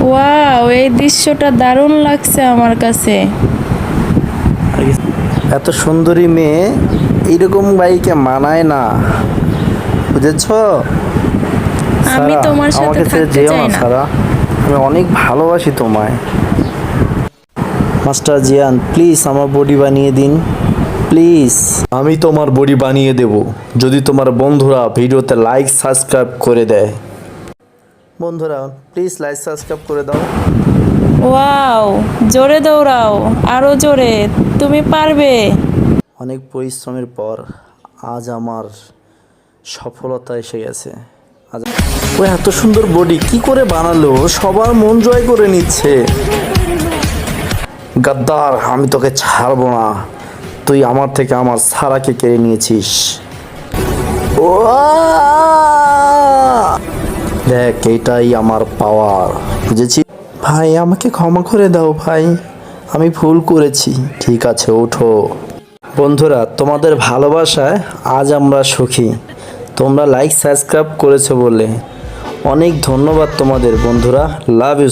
Wow, এই দৃশ্যটা দারুণ লাগছে আমার কাছে। এত সুন্দরী মেয়ে এইরকম বাইকে মানায় না, বুঝেছো? আমি সারা, তোমার সাথে আমাকে ছেড়ে থাকতে যেও চাই না না। সারা, আমি অনেক ভালোবাসি তোমায়। মাস্টার জিয়ান, প্লিজ আমার বডি বানিয়ে দিন, প্লিজ। আমি তোমার বডি বানিয়ে দেব যদি তোমার বন্ধুরা ভিডিওতে লাইক সাবস্ক্রাইব করে দেয়। বন্ধুরা প্লিজ লাইক সাবস্ক্রাইব করে দাও। ওয়াও, জোরে দৌড়াও, আরো জোরে, তুমি পারবে। অনেক পরিশ্রমের পর আজ আমার সফলতা এসে গেছে। আজ ও এত সুন্দর বডি কি করে বানালো, সবার মন জয় করে নিচ্ছে। গাদ্দার, আমি তোকে ছাড়বো না, তুই আমার থেকে আমার সারাকে কেড়ে নিয়েছিস। ও দেখ, এটাই আমার পাওয়ার, বুঝেছি? ভাই আমাকে ক্ষমা করে দাও ভাই, আমি ভুল করেছি। ঠিক আছে, ওঠো। বন্ধুরা তোমাদের ভালোবাসায় আজ আমরা সুখী। তোমরা লাইক সাবস্ক্রাইব করেছো বলে অনেক ধন্যবাদ তোমাদের বন্ধুরা। Love you.